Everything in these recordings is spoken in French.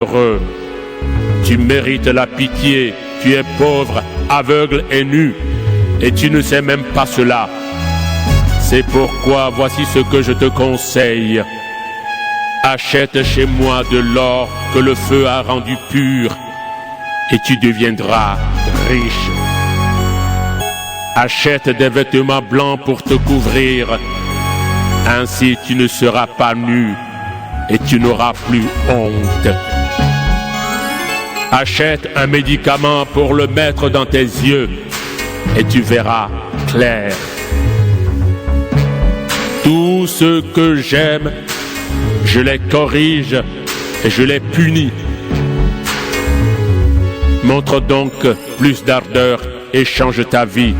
Heureux. Tu mérites la pitié, tu es pauvre, aveugle et nu, et tu ne sais même pas cela. C'est pourquoi voici ce que je te conseille. Achète chez moi de l'or que le feu a rendu pur, et tu deviendras riche. Achète des vêtements blancs pour te couvrir, ainsi tu ne seras pas nu, et tu n'auras plus honte. Achète un médicament pour le mettre dans tes yeux, et tu verras clair. Tous ceux que j'aime, je les corrige et je les punis. Montre donc plus d'ardeur et change ta vie.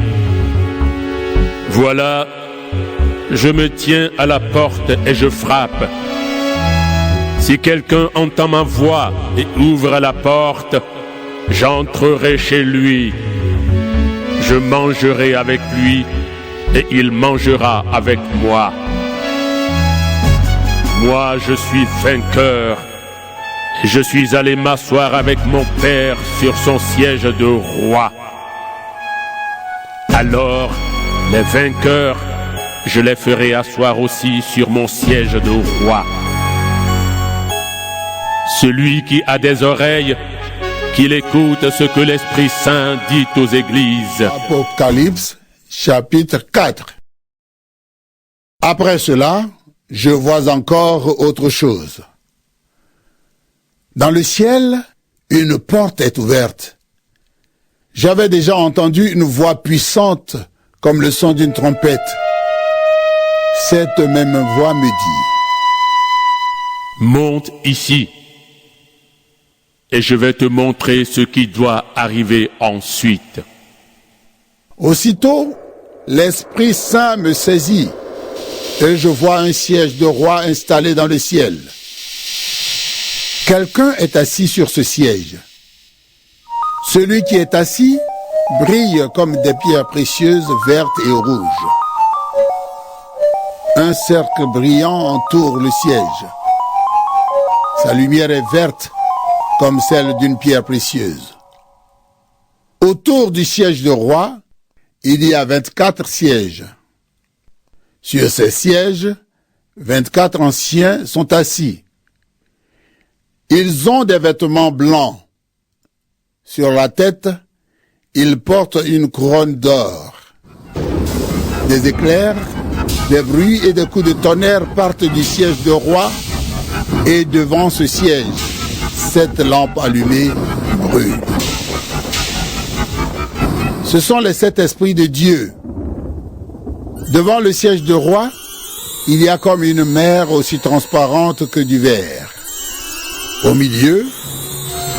Voilà, je me tiens à la porte et je frappe. Si quelqu'un entend ma voix et ouvre la porte, j'entrerai chez lui. Je mangerai avec lui et il mangera avec moi. Moi, je suis vainqueur et je suis allé m'asseoir avec mon père sur son siège de roi. Alors, les vainqueurs, je les ferai asseoir aussi sur mon siège de roi. Celui qui a des oreilles, qu'il écoute ce que l'Esprit Saint dit aux églises. Apocalypse, chapitre 4. Après cela, je vois encore autre chose. Dans le ciel, une porte est ouverte. J'avais déjà entendu une voix puissante comme le son d'une trompette. Cette même voix me dit: monte ici, et je vais te montrer ce qui doit arriver ensuite. Aussitôt, l'Esprit Saint me saisit, et je vois un siège de roi installé dans le ciel. Quelqu'un est assis sur ce siège. Celui qui est assis brille comme des pierres précieuses vertes et rouges. Un cercle brillant entoure le siège. Sa lumière est verte comme celle d'une pierre précieuse. Autour du siège de roi, il y a 24 sièges. Sur ces sièges, 24 anciens sont assis. Ils ont des vêtements blancs. Sur la tête, ils portent une couronne d'or. Des éclairs, des bruits et des coups de tonnerre partent du siège de roi, et devant ce siège, 7 lampes allumées brûlent. Ce sont les 7 esprits de Dieu. Devant le siège de roi, il y a comme une mer aussi transparente que du verre. Au milieu,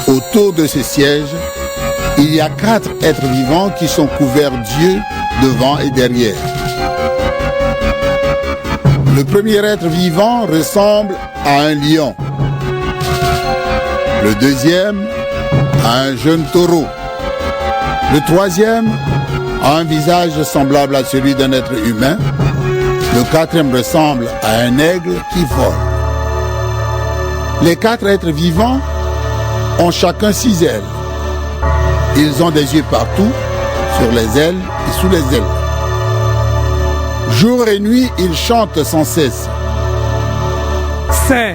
autour de ce siège, il y a 4 êtres vivants qui sont couverts d'yeux devant et derrière. Le premier être vivant ressemble à un lion. Le deuxième à un jeune taureau. Le troisième a un visage semblable à celui d'un être humain. Le quatrième ressemble à un aigle qui vole. Les 4 êtres vivants ont chacun 6 ailes. Ils ont des yeux partout, sur les ailes et sous les ailes. Jour et nuit, ils chantent sans cesse. Saint,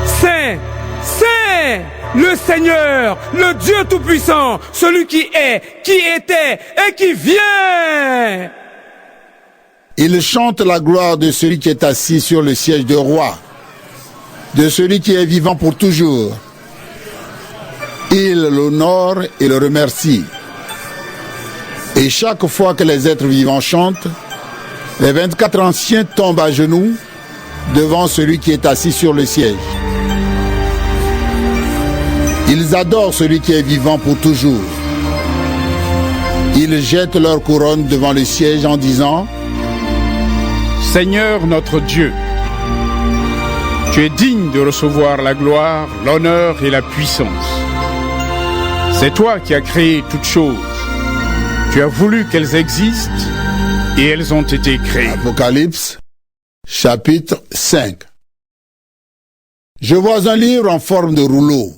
Saint, Saint, le Seigneur, le Dieu Tout-Puissant, celui qui est, qui était et qui vient. Ils chantent la gloire de celui qui est assis sur le siège de roi, de celui qui est vivant pour toujours. Ils l'honorent et le remercient. Et chaque fois que les êtres vivants chantent, les 24 anciens tombent à genoux devant celui qui est assis sur le siège. Ils adorent celui qui est vivant pour toujours. Ils jettent leur couronne devant le siège en disant: Seigneur notre Dieu, tu es digne de recevoir la gloire, l'honneur et la puissance. C'est toi qui as créé toutes choses. Tu as voulu qu'elles existent et elles ont été créées. Apocalypse, chapitre 5. Je vois un livre en forme de rouleau.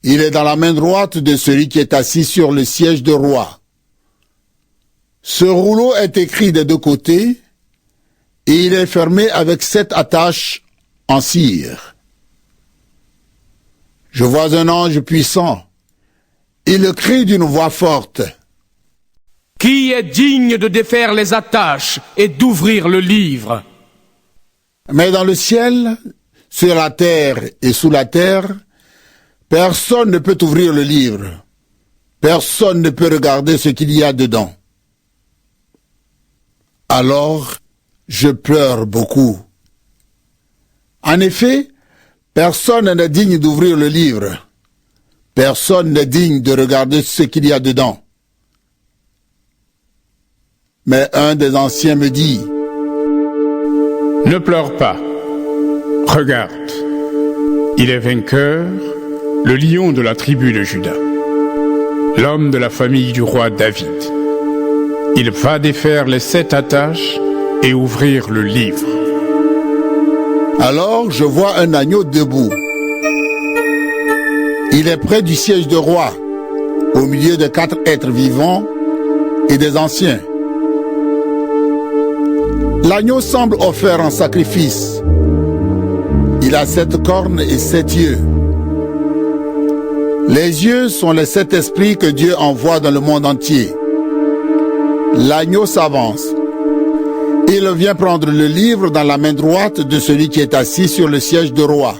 Il est dans la main droite de celui qui est assis sur le siège de roi. Ce rouleau est écrit des deux côtés et il est fermé avec 7 attaches en cire. Je vois un ange puissant. Il crie d'une voix forte. Qui est digne de défaire les attaches et d'ouvrir le livre? Mais dans le ciel, sur la terre et sous la terre, personne ne peut ouvrir le livre. Personne ne peut regarder ce qu'il y a dedans. Alors, je pleure beaucoup. En effet, personne n'est digne d'ouvrir le livre. Personne n'est digne de regarder ce qu'il y a dedans. Mais un des anciens me dit, « Ne pleure pas. Regarde, il est vainqueur, le lion de la tribu de Juda, l'homme de la famille du roi David. Il va défaire les 7 attaches et ouvrir le livre. » Alors je vois un agneau debout. Il est près du siège de roi, au milieu de 4 êtres vivants et des anciens. L'agneau semble offert en sacrifice. Il a 7 cornes et 7 yeux. Les yeux sont les 7 esprits que Dieu envoie dans le monde entier. L'agneau s'avance. Il vient prendre le livre dans la main droite de celui qui est assis sur le siège de roi.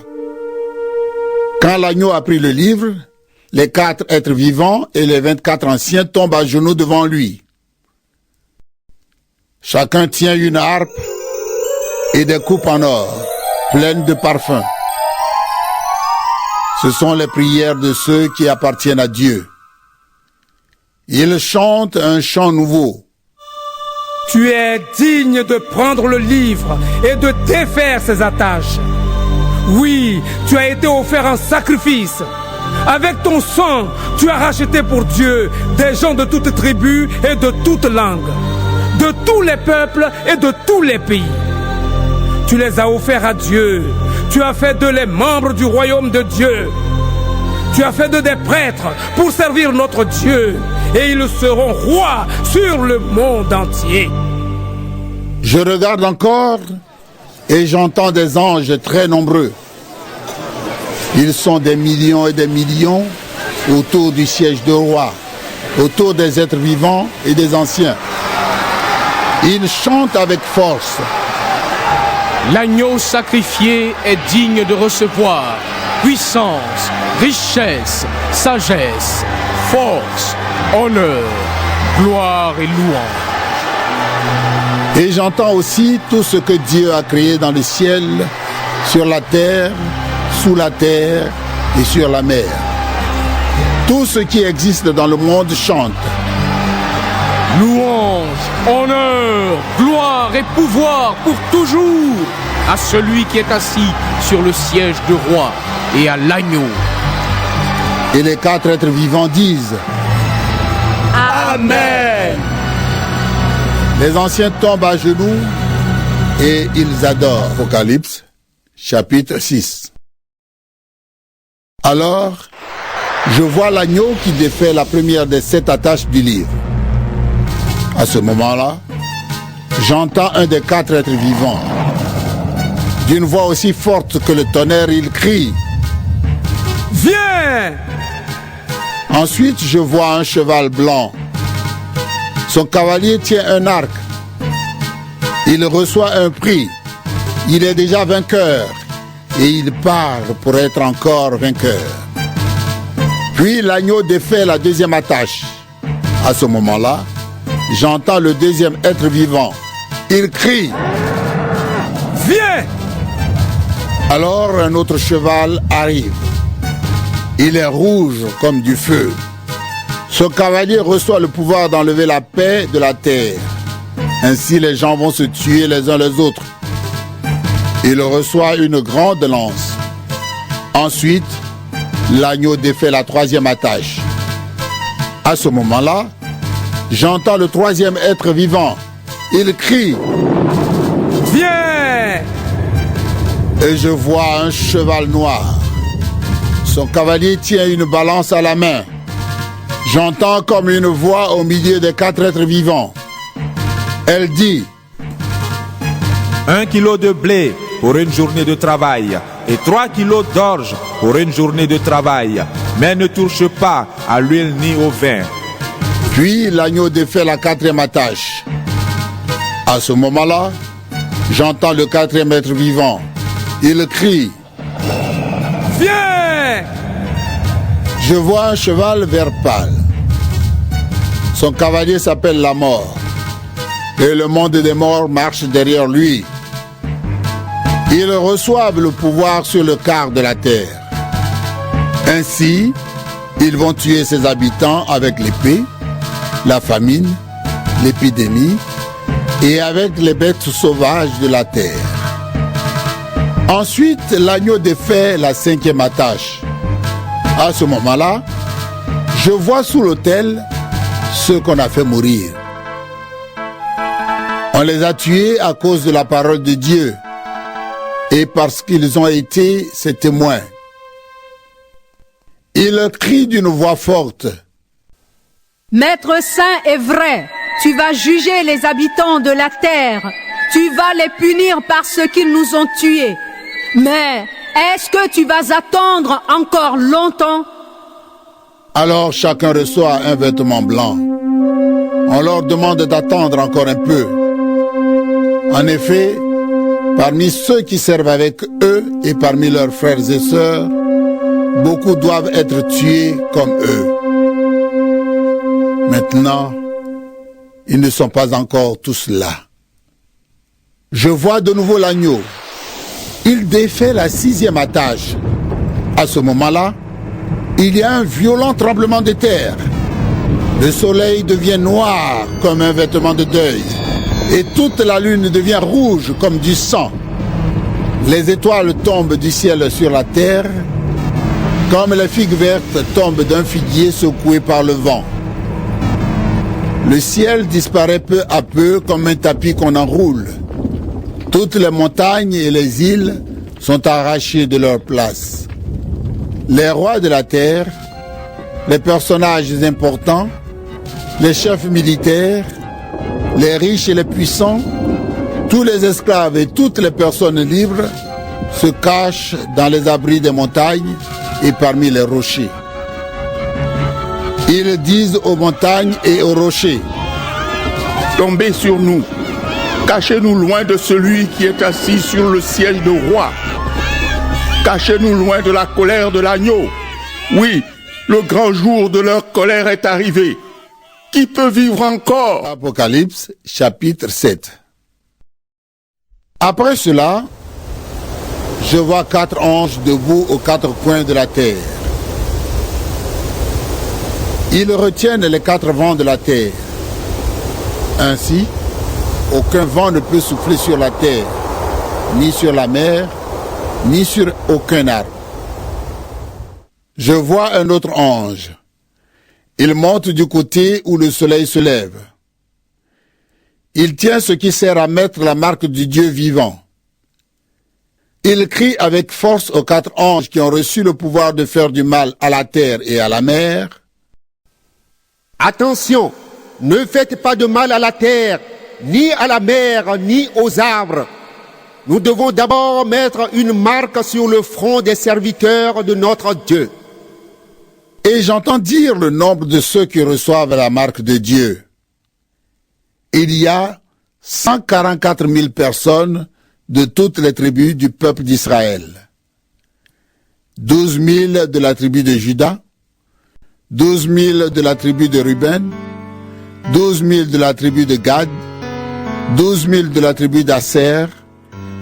Quand l'agneau a pris le livre, les 4 êtres vivants et les 24 anciens tombent à genoux devant lui. Chacun tient une harpe et des coupes en or, pleines de parfums. Ce sont les prières de ceux qui appartiennent à Dieu. Ils chantent un chant nouveau. Tu es digne de prendre le livre et de défaire ses attaches. Oui, tu as été offert en sacrifice. Avec ton sang, tu as racheté pour Dieu des gens de toutes tribus et de toutes langues, de tous les peuples et de tous les pays. Tu les as offerts à Dieu. Tu as fait d'eux les membres du royaume de Dieu. Tu as fait d'eux des prêtres pour servir notre Dieu. Et ils seront rois sur le monde entier. Je regarde encore et j'entends des anges très nombreux. Ils sont des millions et des millions autour du siège de roi, autour des êtres vivants et des anciens. Ils chantent avec force. L'agneau sacrifié est digne de recevoir puissance, richesse, sagesse, force, honneur, gloire et louange. Et j'entends aussi tout ce que Dieu a créé dans le ciel, sur la terre, sous la terre et sur la mer. Tout ce qui existe dans le monde chante. Louange, honneur, gloire et pouvoir pour toujours à celui qui est assis sur le siège de roi et à l'agneau. Et les 4 êtres vivants disent Amen. Les anciens tombent à genoux et ils adorent. Apocalypse, chapitre 6. Alors, je vois l'agneau qui défait la première des 7 attaches du livre. À ce moment-là, j'entends un des 4 êtres vivants. D'une voix aussi forte que le tonnerre, il crie « Viens !» Ensuite, je vois un cheval blanc. Son cavalier tient un arc. Il reçoit un prix. Il est déjà vainqueur et il part pour être encore vainqueur. Puis l'agneau défait la deuxième attache. À ce moment-là, j'entends le deuxième être vivant. Il crie « Viens !» Alors un autre cheval arrive. Il est rouge comme du feu. Son cavalier reçoit le pouvoir d'enlever la paix de la terre. Ainsi les gens vont se tuer les uns les autres. Il reçoit une grande lance. Ensuite, l'agneau défait la troisième attache. À ce moment-là, j'entends le troisième être vivant. Il crie « Viens !» Et je vois un cheval noir. Son cavalier tient une balance à la main. J'entends comme une voix au milieu des 4 êtres vivants. Elle dit: 1 kilo de blé pour une journée de travail et 3 kilos d'orge pour une journée de travail. Mais ne touche pas à l'huile ni au vin. Puis l'agneau défait la 4e attache. À ce moment-là, j'entends le 4e être vivant. Il crie: Viens! Je vois un cheval vert pâle. Son cavalier s'appelle la mort. Et le monde des morts marche derrière lui. Ils reçoivent le pouvoir sur le quart de la terre. Ainsi, ils vont tuer ses habitants avec l'épée, la famine, l'épidémie et avec les bêtes sauvages de la terre. Ensuite, l'agneau défait la 5e attache. À ce moment-là, je vois sous l'autel ceux qu'on a fait mourir. On les a tués à cause de la parole de Dieu et parce qu'ils ont été ses témoins. Ils crient d'une voix forte: Maître saint et vrai, tu vas juger les habitants de la terre. Tu vas les punir parce qu'ils nous ont tués. Mais est-ce que tu vas attendre encore longtemps? Alors chacun reçoit un vêtement blanc. On leur demande d'attendre encore un peu. En effet, parmi ceux qui servent avec eux et parmi leurs frères et sœurs, beaucoup doivent être tués comme eux. Maintenant, ils ne sont pas encore tous là. Je vois de nouveau l'agneau. Il défait la 6e attache. À ce moment-là, il y a un violent tremblement de terre. Le soleil devient noir comme un vêtement de deuil. Et toute la lune devient rouge comme du sang. Les étoiles tombent du ciel sur la terre, comme les figues vertes tombent d'un figuier secoué par le vent. Le ciel disparaît peu à peu comme un tapis qu'on enroule. Toutes les montagnes et les îles sont arrachées de leur place. Les rois de la terre, les personnages importants, les chefs militaires, les riches et les puissants, tous les esclaves et toutes les personnes libres se cachent dans les abris des montagnes et parmi les rochers. Ils disent aux montagnes et aux rochers: Tombez sur nous, cachez-nous loin de celui qui est assis sur le siège de roi. Cachez-nous loin de la colère de l'agneau. Oui, le grand jour de leur colère est arrivé. Qui peut vivre encore? Apocalypse, chapitre 7. Après cela, je vois 4 anges debout aux 4 coins de la terre. Ils retiennent les 4 vents de la terre. Ainsi, aucun vent ne peut souffler sur la terre, ni sur la mer, ni sur aucun arbre. Je vois un autre ange. Il monte du côté où le soleil se lève. Il tient ce qui sert à mettre la marque du Dieu vivant. Il crie avec force aux 4 anges qui ont reçu le pouvoir de faire du mal à la terre et à la mer. Attention, ne faites pas de mal à la terre, ni à la mer, ni aux arbres. Nous devons d'abord mettre une marque sur le front des serviteurs de notre Dieu. Et j'entends dire le nombre de ceux qui reçoivent la marque de Dieu. Il y a 144 000 personnes de toutes les tribus du peuple d'Israël. 12 000 de la tribu de Juda, 12 000 de la tribu de Ruben, 12 000 de la tribu de Gad, 12 000 de la tribu d'Asser,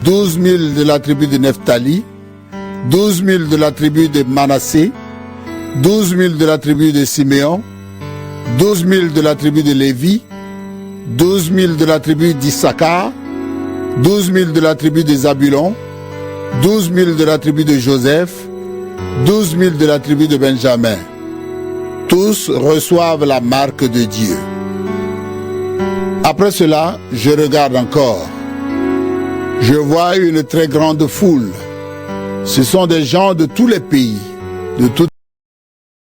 12 000 de la tribu de Nephtali, 12 000 de la tribu de Manassé, 12 000 de la tribu de Siméon, 12 000 de la tribu de Lévi, 12 000 de la tribu d'Issachar, 12 000 de la tribu de Zabulon, 12 000 de la tribu de Joseph, 12 000 de la tribu de Benjamin. Tous reçoivent la marque de Dieu. Après cela, je regarde encore. Je vois une très grande foule. Ce sont des gens de tous les pays, de toute